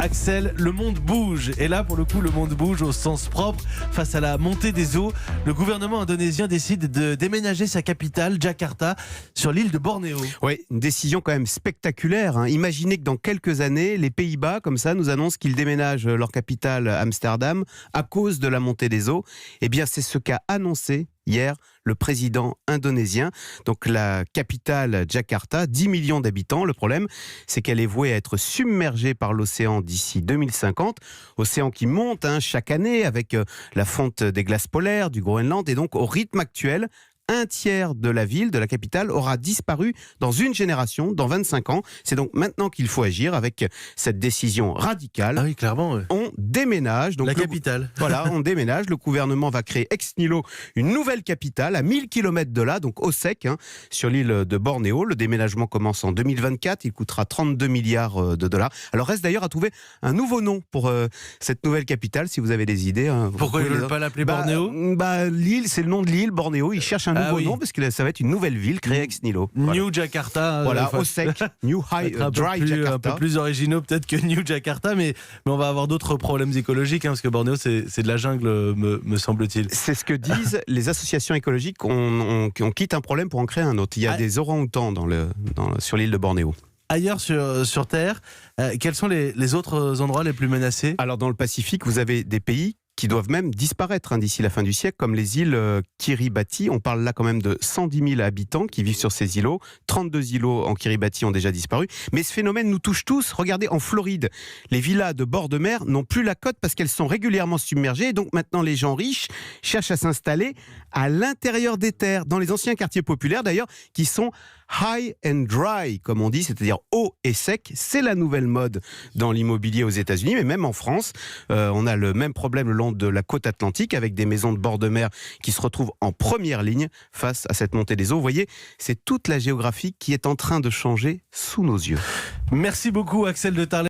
Axel, le monde bouge. Et là, pour le coup, le monde bouge au sens propre. Face à la montée des eaux, le gouvernement indonésien décide de déménager sa capitale, Jakarta, sur l'île de Bornéo. Oui, une décision quand même spectaculaire. Imaginez que dans quelques années, les Pays-Bas, comme ça, nous annoncent qu'ils déménagent leur capitale Amsterdam à cause de la montée des eaux. Eh bien, c'est ce qu'a annoncé hier le président indonésien. Donc la capitale Jakarta, 10 millions d'habitants. Le problème, c'est qu'elle est vouée à être submergée par l'océan d'ici 2050. Océan qui monte chaque année avec la fonte des glaces polaires, du Groenland. Et donc au rythme actuel, un tiers de la ville, de la capitale, aura disparu dans une génération, dans 25 ans. C'est donc maintenant qu'il faut agir avec cette décision radicale. Ah oui, clairement. Ouais. On déménage. Donc la capitale. Voilà, on déménage. Le gouvernement va créer ex nihilo une nouvelle capitale à 1000 km de là, donc au sec, sur l'île de Bornéo. Le déménagement commence en 2024. Il coûtera 32 milliards de dollars. Alors reste d'ailleurs à trouver un nouveau nom pour cette nouvelle capitale, si vous avez des idées. Pourquoi ils ne veulent pas l'appeler Bornéo ? L'île, c'est le nom de l'île, Bornéo. Ils cherchent un nouveau nom parce que ça va être une nouvelle ville créée ex nihilo. New Jakarta. Voilà, au sec. New Dry Jakarta. Un peu plus originaux peut-être que New Jakarta, mais on va avoir d'autres problèmes écologiques, parce que Bornéo, c'est de la jungle, me semble-t-il. C'est ce que disent les associations écologiques. On quitte un problème pour en créer un autre. Il y a des orang-outans sur l'île de Bornéo. Ailleurs sur Terre, quels sont les autres endroits les plus menacés ? Alors dans le Pacifique, vous avez des pays qui doivent même disparaître d'ici la fin du siècle, comme les îles Kiribati. On parle là quand même de 110 000 habitants qui vivent sur ces îlots. 32 îlots en Kiribati ont déjà disparu. Mais ce phénomène nous touche tous. Regardez, en Floride, les villas de bord de mer n'ont plus la côte parce qu'elles sont régulièrement submergées. Et donc maintenant, les gens riches cherchent à s'installer à l'intérieur des terres, dans les anciens quartiers populaires d'ailleurs, qui sont high and dry, comme on dit, c'est-à-dire haut et sec. C'est la nouvelle mode dans l'immobilier aux États-Unis, mais même en France, on a le même problème le long de la côte atlantique avec des maisons de bord de mer qui se retrouvent en première ligne face à cette montée des eaux. Vous voyez, c'est toute la géographie qui est en train de changer sous nos yeux. Merci beaucoup Axel de Tarlet.